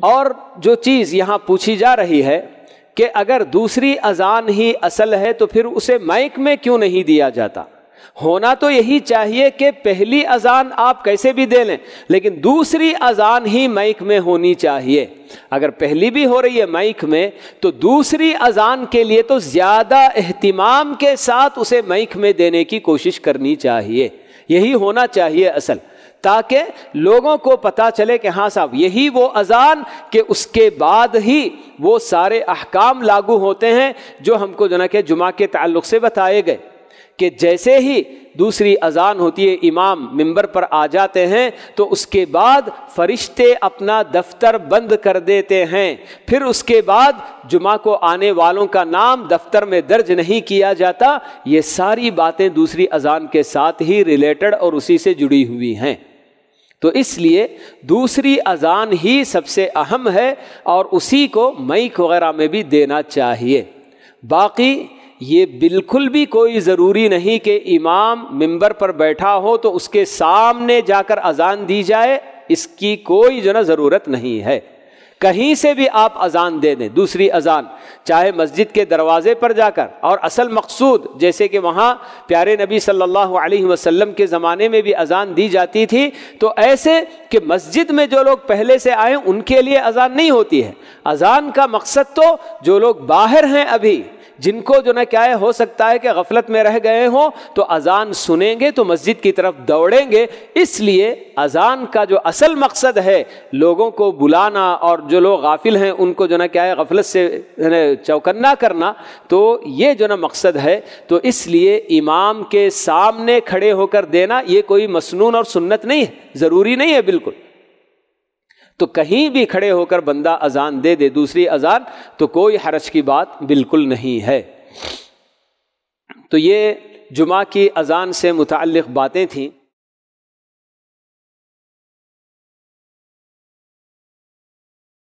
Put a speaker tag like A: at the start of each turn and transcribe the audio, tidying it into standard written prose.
A: اور جو چیز یہاں پوچھی جا رہی ہے کہ اگر دوسری اذان ہی اصل ہے تو پھر اسے مائک میں کیوں نہیں دیا جاتا؟ ہونا تو یہی چاہیے کہ پہلی اذان آپ کیسے بھی دے لیں لیکن دوسری اذان ہی مائک میں ہونی چاہیے۔ اگر پہلی بھی ہو رہی ہے مائک میں تو دوسری اذان کے لیے تو زیادہ اہتمام کے ساتھ اسے مائک میں دینے کی کوشش کرنی چاہیے، یہی ہونا چاہیے اصل، تاکہ لوگوں کو پتہ چلے کہ ہاں صاحب یہی وہ اذان کہ اس کے بعد ہی وہ سارے احکام لاگو ہوتے ہیں جو ہم کو جو نا کہ جمعہ کے تعلق سے بتائے گئے، کہ جیسے ہی دوسری اذان ہوتی ہے امام ممبر پر آ جاتے ہیں تو اس کے بعد فرشتے اپنا دفتر بند کر دیتے ہیں، پھر اس کے بعد جمعہ کو آنے والوں کا نام دفتر میں درج نہیں کیا جاتا۔ یہ ساری باتیں دوسری اذان کے ساتھ ہی ریلیٹڈ اور اسی سے جڑی ہوئی ہیں، تو اس لیے دوسری اذان ہی سب سے اہم ہے اور اسی کو مائک وغیرہ میں بھی دینا چاہیے۔ باقی یہ بالکل بھی کوئی ضروری نہیں کہ امام ممبر پر بیٹھا ہو تو اس کے سامنے جا کر اذان دی جائے، اس کی کوئی جو نا ضرورت نہیں ہے۔ کہیں سے بھی آپ اذان دے دیں، دوسری اذان، چاہے مسجد کے دروازے پر جا کر، اور اصل مقصود جیسے کہ وہاں پیارے نبی صلی اللہ علیہ وسلم کے زمانے میں بھی اذان دی جاتی تھی، تو ایسے کہ مسجد میں جو لوگ پہلے سے آئے ان کے لیے اذان نہیں ہوتی ہے۔ اذان کا مقصد تو جو لوگ باہر ہیں ابھی، جن کو جو نا کیا ہے ہو سکتا ہے کہ غفلت میں رہ گئے ہوں، تو اذان سنیں گے تو مسجد کی طرف دوڑیں گے۔ اس لیے اذان کا جو اصل مقصد ہے لوگوں کو بلانا اور جو لوگ غافل ہیں ان کو جو نا کیا ہے غفلت سے چوکنا کرنا، تو یہ جو نا مقصد ہے۔ تو اس لیے امام کے سامنے کھڑے ہو کر دینا یہ کوئی مسنون اور سنت نہیں ہے، ضروری نہیں ہے بالکل۔ تو کہیں بھی کھڑے ہو کر بندہ اذان دے دے دوسری اذان تو کوئی حرج کی بات بالکل نہیں ہے۔ تو یہ جمعہ کی اذان سے متعلق باتیں تھیں۔